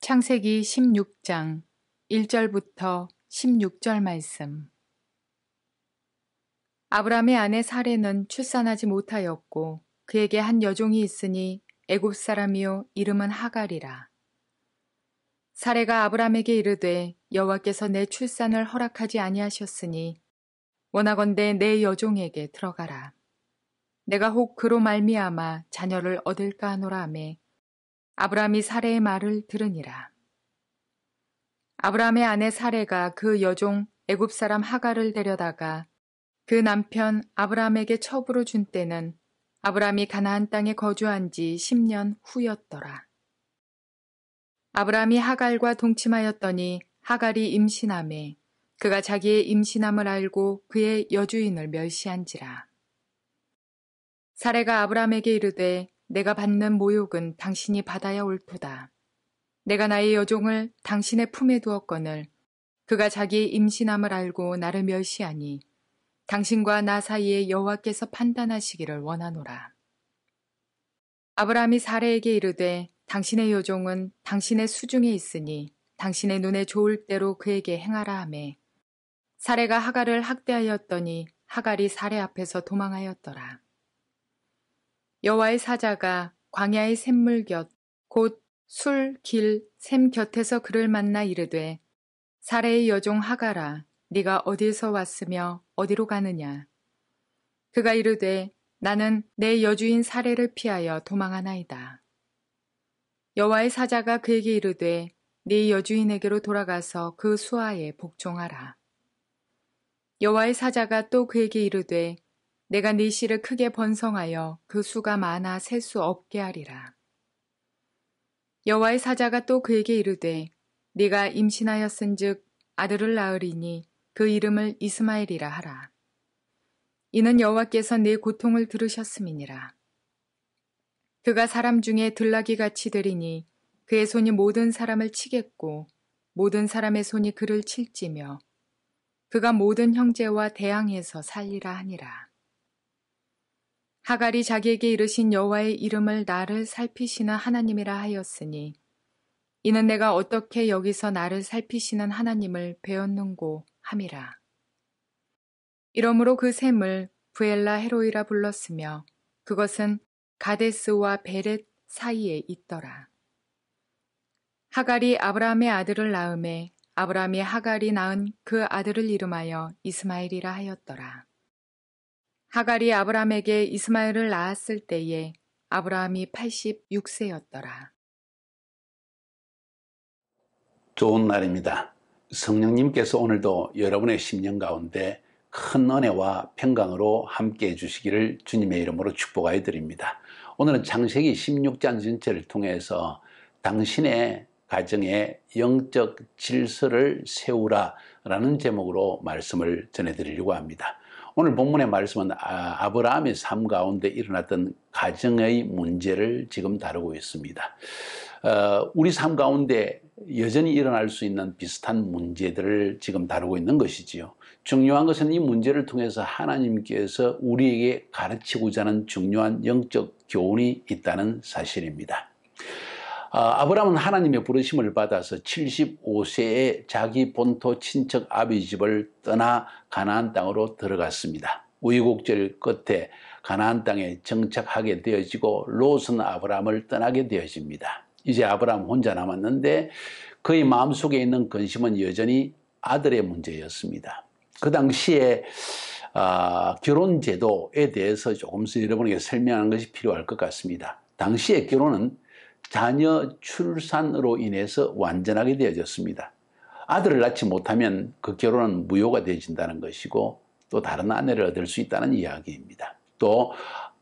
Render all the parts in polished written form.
창세기 16장 1절부터 16절 말씀. 아브람의 아내 사레는 출산하지 못하였고 그에게 한 여종이 있으니 애굽 사람이요 이름은 하갈이라. 사레가 아브람에게 이르되 여호와께서 내 출산을 허락하지 아니하셨으니 원하건대 내 여종에게 들어가라. 내가 혹 그로 말미암아 자녀를 얻을까 하노라 하매 아브람이 사레의 말을 들으니라. 아브람의 아내 사레가 그 여종 애굽 사람 하갈을 데려다가 그 남편 아브람에게 첩으로 준 때는 아브람이 가나안 땅에 거주한 지 10년 후였더라. 아브람이 하갈과 동침하였더니 하갈이 임신하매 그가 자기의 임신함을 알고 그의 여주인을 멸시한지라. 사레가 아브람에게 이르되 내가 받는 모욕은 당신이 받아야 옳도다. 내가 나의 여종을 당신의 품에 두었거늘 그가 자기의 임신함을 알고 나를 멸시하니 당신과 나 사이에 여호와께서 판단하시기를 원하노라. 아브람이 사레에게 이르되 당신의 여종은 당신의 수중에 있으니 당신의 눈에 좋을 대로 그에게 행하라 하매 사레가 하갈을 학대하였더니 하갈이 사레 앞에서 도망하였더라. 여호와의 사자가 광야의 샘물 곁 곧 술, 길, 샘 곁에서 그를 만나 이르되 사레의 여종 하갈아 네가 어디에서 왔으며 어디로 가느냐. 그가 이르되 나는 내 여주인 사레를 피하여 도망하나이다. 여호와의 사자가 그에게 이르되 네 여주인에게로 돌아가서 그 수하에 복종하라. 여호와의 사자가 또 그에게 이르되 내가 네 씨를 크게 번성하여 그 수가 많아 셀 수 없게 하리라. 여호와의 사자가 또 그에게 이르되 네가 임신하였은즉 아들을 낳으리니 그 이름을 이스마엘이라 하라. 이는 여호와께서 네 고통을 들으셨음이니라. 그가 사람 중에 들나귀같이 되리니 그의 손이 모든 사람을 치겠고 모든 사람의 손이 그를 칠지며 그가 모든 형제와 대항해서 살리라 하니라. 하갈이 자기에게 이르신 여호와의 이름을 나를 살피시는 하나님이라 하였으니 이는 내가 어떻게 여기서 나를 살피시는 하나님을 배웠는고 함이라. 이러므로 그 샘을 브엘라 헤로이라 불렀으며 그것은 가데스와 베렛 사이에 있더라. 하갈이 아브라함의 아들을 낳음에 아브라함이 하갈이 낳은 그 아들을 이름하여 이스마엘이라 하였더라. 하갈이 아브라함에게 이스마엘을 낳았을 때에 아브라함이 86세였더라. 좋은 날입니다. 성령님께서 오늘도 여러분의 심령 가운데 큰 은혜와 평강으로 함께해 주시기를 주님의 이름으로 축복하여 드립니다. 오늘은 창세기 16장 전체를 통해서 당신의 가정에 영적 질서를 세우라 라는 제목으로 말씀을 전해드리려고 합니다. 오늘 본문의 말씀은 아브라함의 삶 가운데 일어났던 가정의 문제를 지금 다루고 있습니다. 우리 삶 가운데 여전히 일어날 수 있는 비슷한 문제들을 지금 다루고 있는 것이지요. 중요한 것은 이 문제를 통해서 하나님께서 우리에게 가르치고자 하는 중요한 영적 교훈이 있다는 사실입니다. 아브라함은 하나님의 부르심을 받아서 75세에 자기 본토 친척 아비 집을 떠나 가나안 땅으로 들어갔습니다. 우여곡절 끝에 가나안 땅에 정착하게 되어지고 롯은 아브라함을 떠나게 되어집니다. 이제 아브라함 혼자 남았는데 그의 마음속에 있는 근심은 여전히 아들의 문제였습니다. 그 당시에 결혼 제도에 대해서 조금씩 여러분에게 설명하는 것이 필요할 것 같습니다. 당시의 결혼은 자녀 출산으로 인해서 완전하게 되어졌습니다. 아들을 낳지 못하면 그 결혼은 무효가 되어진다는 것이고 또 다른 아내를 얻을 수 있다는 이야기입니다. 또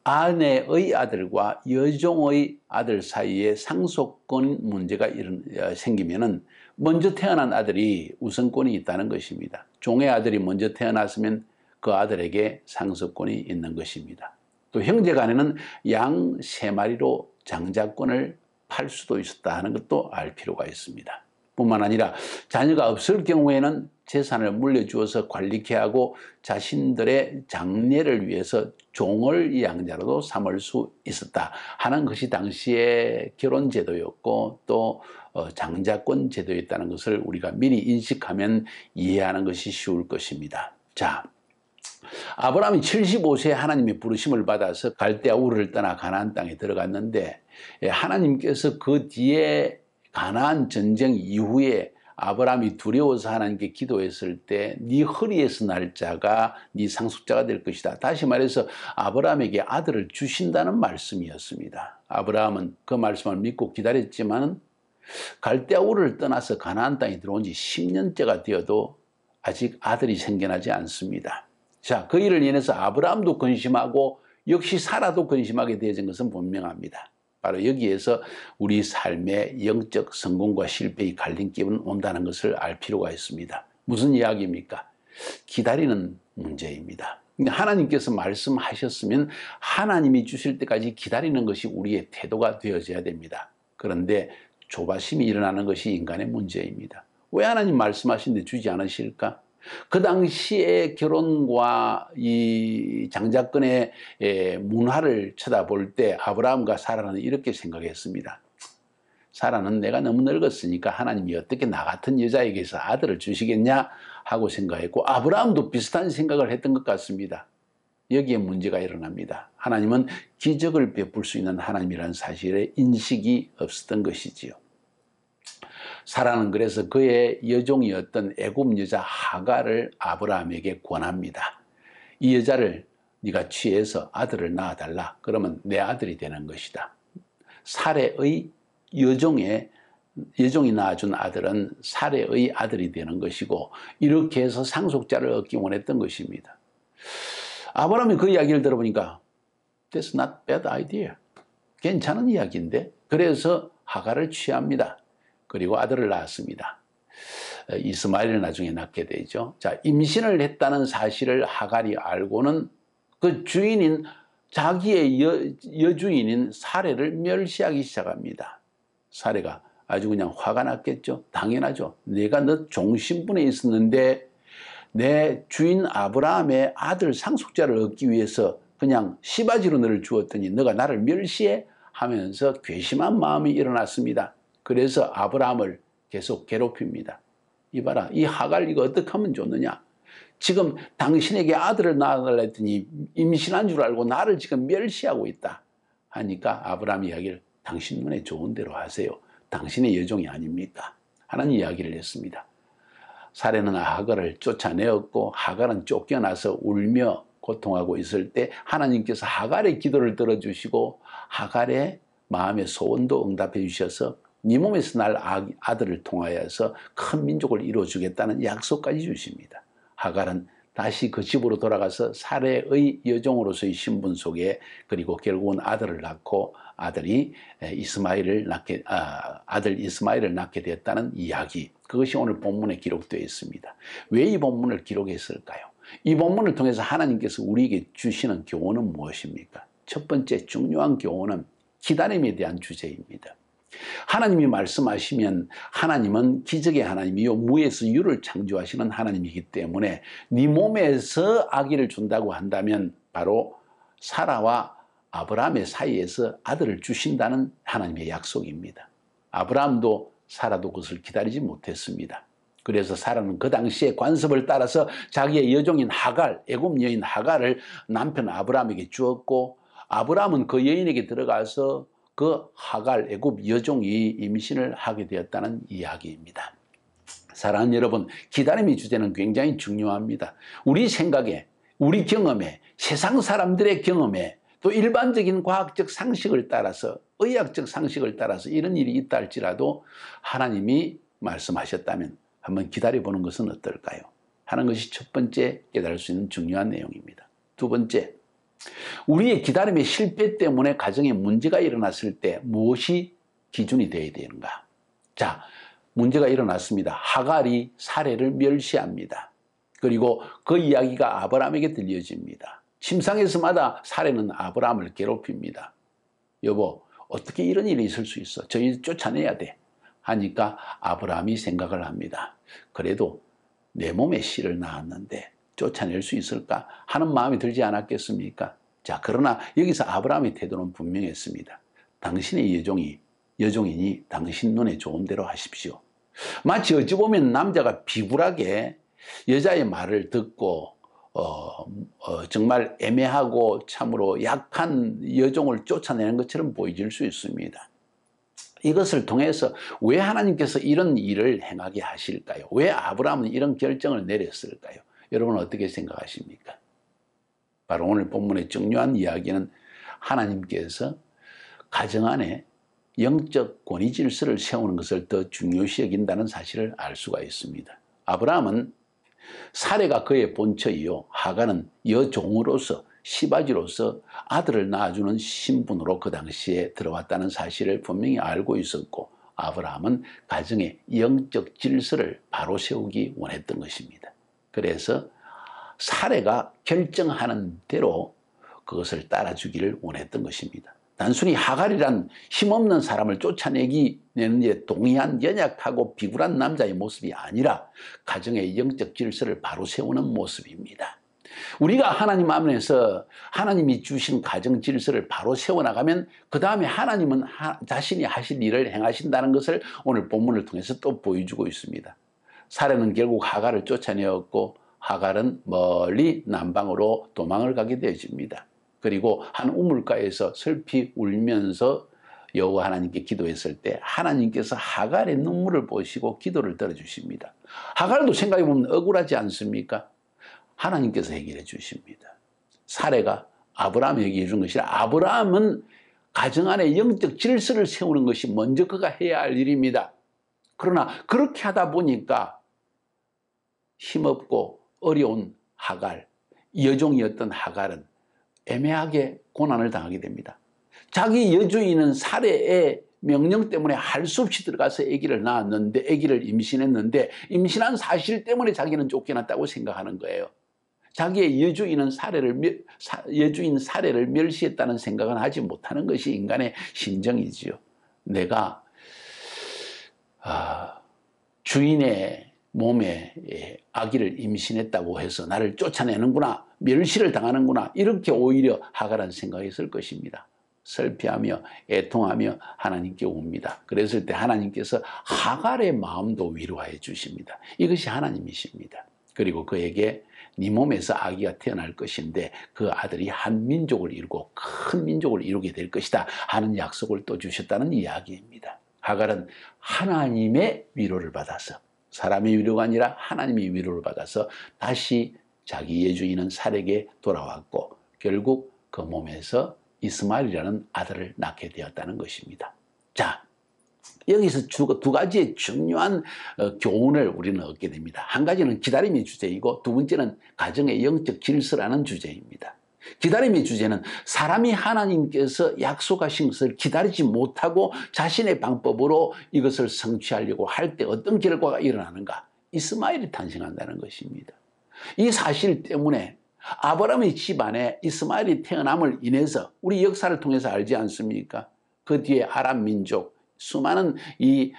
아내의 아들과 여종의 아들 사이에 상속권 문제가 생기면은 먼저 태어난 아들이 우선권이 있다는 것입니다. 종의 아들이 먼저 태어났으면 그 아들에게 상속권이 있는 것입니다. 또 형제 간에는 양 3마리로 장자권을 팔 수도 있었다 하는 것도 알 필요가 있습니다. 뿐만 아니라 자녀가 없을 경우에는 재산을 물려주어서 관리케 하고 자신들의 장례를 위해서 종을 양자로도 삼을 수 있었다 하는 것이 당시의 결혼 제도였고 또 장자권 제도였다는 것을 우리가 미리 인식하면 이해하는 것이 쉬울 것입니다. 자, 아브라함이 75세에 하나님의 부르심을 받아서 갈대아 우르를 떠나 가나안 땅에 들어갔는데 하나님께서 그 뒤에 가나안 전쟁 이후에 아브라함이 두려워서 하나님께 기도했을 때 네 허리에서 날 자가 네 상속자가 될 것이다. 다시 말해서 아브라함에게 아들을 주신다는 말씀이었습니다. 아브라함은 그 말씀을 믿고 기다렸지만 갈대아 우르를 떠나서 가나안 땅에 들어온 지 10년째가 되어도 아직 아들이 생겨나지 않습니다. 자, 그 일을 인해서 아브라함도 근심하고 역시 사라도 근심하게 되어진 것은 분명합니다. 바로 여기에서 우리 삶의 영적 성공과 실패의 갈림길은 온다는 것을 알 필요가 있습니다. 무슨 이야기입니까? 기다리는 문제입니다. 하나님께서 말씀하셨으면 하나님이 주실 때까지 기다리는 것이 우리의 태도가 되어져야 됩니다. 그런데 조바심이 일어나는 것이 인간의 문제입니다. 왜 하나님 말씀하시는데 주지 않으실까? 그 당시의 결혼과 이 장자권의 문화를 쳐다볼 때 아브라함과 사라는 이렇게 생각했습니다. 사라는 내가 너무 늙었으니까 하나님이 어떻게 나 같은 여자에게서 아들을 주시겠냐 하고 생각했고 아브라함도 비슷한 생각을 했던 것 같습니다. 여기에 문제가 일어납니다. 하나님은 기적을 베풀 수 있는 하나님이라는 사실에 인식이 없었던 것이지요. 사라는 그래서 그의 여종이었던 애굽 여자 하갈을 아브라함에게 권합니다. 이 여자를 네가 취해서 아들을 낳아달라. 그러면 내 아들이 되는 것이다. 사레의 여종이 낳아준 아들은 사레의 아들이 되는 것이고 이렇게 해서 상속자를 얻기 원했던 것입니다. 아브라함이 그 이야기를 들어보니까 That's not bad idea. 괜찮은 이야기인데 그래서 하갈을 취합니다. 그리고 아들을 낳았습니다. 이스마엘을 나중에 낳게 되죠. 자, 임신을 했다는 사실을 하갈이 알고는 그 주인인 자기의 여주인인 사레를 멸시하기 시작합니다. 사레가 아주 그냥 화가 났겠죠. 당연하죠. 내가 너 종신분에 있었는데 내 주인 아브라함의 아들 상속자를 얻기 위해서 그냥 시바지로 너를 주었더니 너가 나를 멸시해 하면서 괘씸한 마음이 일어났습니다. 그래서 아브라함을 계속 괴롭힙니다. 이봐라, 이 하갈 이거 어떻게 하면 좋느냐? 지금 당신에게 아들을 낳아달라 했더니 임신한 줄 알고 나를 지금 멸시하고 있다. 하니까 아브라함 이야기를 당신 눈에 좋은 대로 하세요. 당신의 여종이 아닙니까? 하는 이야기를 했습니다. 사레는 하갈을 쫓아내었고 하갈은 쫓겨나서 울며 고통하고 있을 때 하나님께서 하갈의 기도를 들어주시고 하갈의 마음의 소원도 응답해 주셔서 네 몸에서 날 아들을 통하여서 큰 민족을 이루어주겠다는 약속까지 주십니다. 하갈은 다시 그 집으로 돌아가서 사레의 여종으로서의 신분 속에 그리고 결국은 아들을 낳고 아들 이스마엘을 낳게 되었다는 이야기. 그것이 오늘 본문에 기록되어 있습니다. 왜 이 본문을 기록했을까요? 이 본문을 통해서 하나님께서 우리에게 주시는 교훈은 무엇입니까? 첫 번째 중요한 교훈은 기다림에 대한 주제입니다. 하나님이 말씀하시면 하나님은 기적의 하나님이요 무에서 유를 창조하시는 하나님이기 때문에 네 몸에서 아기를 준다고 한다면 바로 사라와 아브라함의 사이에서 아들을 주신다는 하나님의 약속입니다. 아브라함도 사라도 그것을 기다리지 못했습니다. 그래서 사라는 그 당시에 관습을 따라서 자기의 여종인 하갈, 애굽 여인 하갈을 남편 아브라함에게 주었고 아브라함은 그 여인에게 들어가서 그 하갈 애굽 여종이 임신을 하게 되었다는 이야기입니다. 사랑하는 여러분, 기다림의 주제는 굉장히 중요합니다. 우리 생각에, 우리 경험에, 세상 사람들의 경험에 또 일반적인 과학적 상식을 따라서 의학적 상식을 따라서 이런 일이 있다 할지라도 하나님이 말씀하셨다면 한번 기다려보는 것은 어떨까요? 하는 것이 첫 번째 깨달을 수 있는 중요한 내용입니다. 두 번째, 우리의 기다림의 실패 때문에 가정에 문제가 일어났을 때 무엇이 기준이 되어야 되는가? 자, 문제가 일어났습니다. 하갈이 사레를 멸시합니다. 그리고 그 이야기가 아브라함에게 들려집니다. 침상에서마다 사레는 아브라함을 괴롭힙니다. 여보, 어떻게 이런 일이 있을 수 있어? 저희 쫓아내야 돼. 하니까 아브라함이 생각을 합니다. 그래도 내 몸에 씨를 낳았는데 쫓아낼 수 있을까 하는 마음이 들지 않았겠습니까? 자, 그러나 여기서 아브라함의 태도는 분명했습니다. 당신의 여종이니 당신 눈에 좋은 대로 하십시오. 마치 어찌 보면 남자가 비굴하게 여자의 말을 듣고 정말 애매하고 참으로 약한 여종을 쫓아내는 것처럼 보여질 수 있습니다. 이것을 통해서 왜 하나님께서 이런 일을 행하게 하실까요? 왜 아브라함은 이런 결정을 내렸을까요? 여러분 어떻게 생각하십니까? 바로 오늘 본문의 중요한 이야기는 하나님께서 가정 안에 영적 권위 질서를 세우는 것을 더 중요시 여긴다는 사실을 알 수가 있습니다. 아브라함은 사레가 그의 본처이요 하가는 여종으로서 시바지로서 아들을 낳아주는 신분으로 그 당시에 들어왔다는 사실을 분명히 알고 있었고, 아브라함은 가정의 영적 질서를 바로 세우기 원했던 것입니다. 그래서 사레가 결정하는 대로 그것을 따라주기를 원했던 것입니다. 단순히 하갈이란 힘없는 사람을 쫓아내는 데 동의한 연약하고 비굴한 남자의 모습이 아니라 가정의 영적 질서를 바로 세우는 모습입니다. 우리가 하나님 안에서 하나님이 주신 가정 질서를 바로 세워나가면 그 다음에 하나님은 자신이 하실 일을 행하신다는 것을 오늘 본문을 통해서 또 보여주고 있습니다. 사레는 결국 하갈을 쫓아내었고 하갈은 멀리 남방으로 도망을 가게 되어집니다. 그리고 한 우물가에서 슬피 울면서 여호와 하나님께 기도했을 때 하나님께서 하갈의 눈물을 보시고 기도를 들어주십니다. 하갈도 생각해보면 억울하지 않습니까? 하나님께서 해결해 주십니다. 사레가 아브라함에게 해준 것이 아니라 아브라함은 가정 안에 영적 질서를 세우는 것이 먼저 그가 해야 할 일입니다. 그러나 그렇게 하다 보니까 힘없고 어려운 하갈, 여종이었던 하갈은 애매하게 고난을 당하게 됩니다. 자기 여주인은 사레의 명령 때문에 할 수 없이 들어가서 아기를 낳았는데, 아기를 임신했는데 임신한 사실 때문에 자기는 쫓겨났다고 생각하는 거예요. 자기의 여주인 사레를 멸시했다는 생각은 하지 못하는 것이 인간의 심정이지요. 내가 주인의 몸에 아기를 임신했다고 해서 나를 쫓아내는구나, 멸시를 당하는구나, 이렇게 오히려 하갈은 생각했을 것입니다. 슬피하며 애통하며 하나님께 옵니다. 그랬을 때 하나님께서 하갈의 마음도 위로해 주십니다. 이것이 하나님이십니다. 그리고 그에게 네 몸에서 아기가 태어날 것인데 그 아들이 한 민족을 이루고 큰 민족을 이루게 될 것이다 하는 약속을 또 주셨다는 이야기입니다. 하갈은 하나님의 위로를 받아서, 사람의 위로가 아니라 하나님의 위로를 받아서 다시 자기 여주인은 사레에게 돌아왔고 결국 그 몸에서 이스마엘이라는 아들을 낳게 되었다는 것입니다. 자, 여기서 두 가지의 중요한 교훈을 우리는 얻게 됩니다. 한 가지는 기다림의 주제이고 두 번째는 가정의 영적 질서라는 주제입니다. 기다림의 주제는 사람이 하나님께서 약속하신 것을 기다리지 못하고 자신의 방법으로 이것을 성취하려고 할 때 어떤 결과가 일어나는가? 이스마엘이 탄생한다는 것입니다. 이 사실 때문에 아브라함의 집안에 이스마엘이 태어남을 인해서 우리 역사를 통해서 알지 않습니까? 그 뒤에 아람 민족, 수많은 이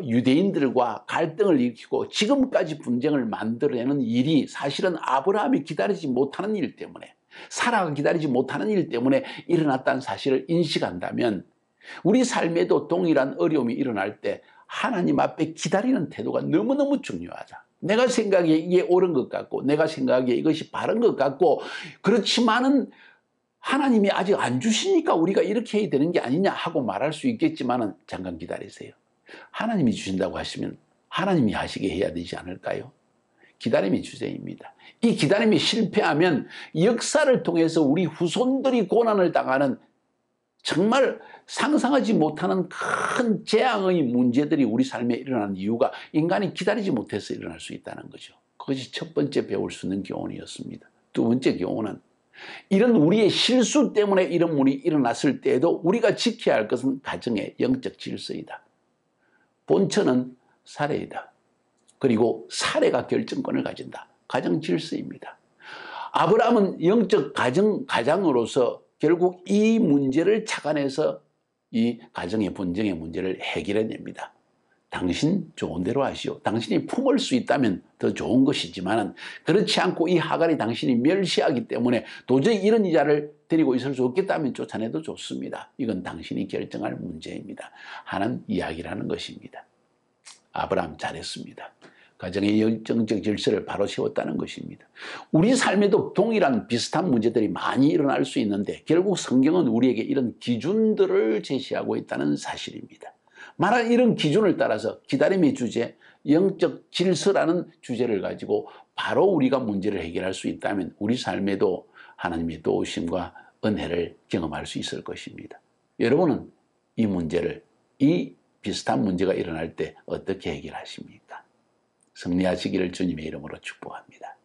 유대인들과 갈등을 일으키고 지금까지 분쟁을 만들어내는 일이 사실은 아브라함이 기다리지 못하는 일 때문에, 사라가 기다리지 못하는 일 때문에 일어났다는 사실을 인식한다면 우리 삶에도 동일한 어려움이 일어날 때 하나님 앞에 기다리는 태도가 너무너무 중요하다. 내가 생각에 이게 옳은 것 같고 내가 생각에 이것이 바른 것 같고, 그렇지만은 하나님이 아직 안 주시니까 우리가 이렇게 해야 되는 게 아니냐 하고 말할 수 있겠지만은 잠깐 기다리세요. 하나님이 주신다고 하시면 하나님이 하시게 해야 되지 않을까요? 기다림의 주제입니다. 이 기다림이 실패하면 역사를 통해서 우리 후손들이 고난을 당하는 정말 상상하지 못하는 큰 재앙의 문제들이 우리 삶에 일어나는 이유가 인간이 기다리지 못해서 일어날 수 있다는 거죠. 그것이 첫 번째 배울 수 있는 교훈이었습니다. 두 번째 교훈은 이런 우리의 실수 때문에 이런 일이 일어났을 때에도 우리가 지켜야 할 것은 가정의 영적 질서이다. 본처는 사레이다. 그리고 사레가 결정권을 가진다. 가정 질서입니다. 아브라함은 영적 가장으로서 결국 이 문제를 착안해서 이 가정의 분쟁의 문제를 해결해냅니다. 당신 좋은 대로 하시오. 당신이 품을 수 있다면 더 좋은 것이지만 그렇지 않고 이 하갈이 당신이 멸시하기 때문에 도저히 이런 이자를 데리고 있을 수 없겠다면 쫓아내도 좋습니다. 이건 당신이 결정할 문제입니다. 하는 이야기라는 것입니다. 아브라함 잘했습니다. 가정의 열정적 질서를 바로 세웠다는 것입니다. 우리 삶에도 동일한 비슷한 문제들이 많이 일어날 수 있는데 결국 성경은 우리에게 이런 기준들을 제시하고 있다는 사실입니다. 만약 이런 기준을 따라서 기다림의 주제, 영적 질서라는 주제를 가지고 바로 우리가 문제를 해결할 수 있다면 우리 삶에도 하나님의 도우심과 은혜를 경험할 수 있을 것입니다. 여러분은 이 문제를, 이 비슷한 문제가 일어날 때 어떻게 해결하십니까? 승리하시기를 주님의 이름으로 축복합니다.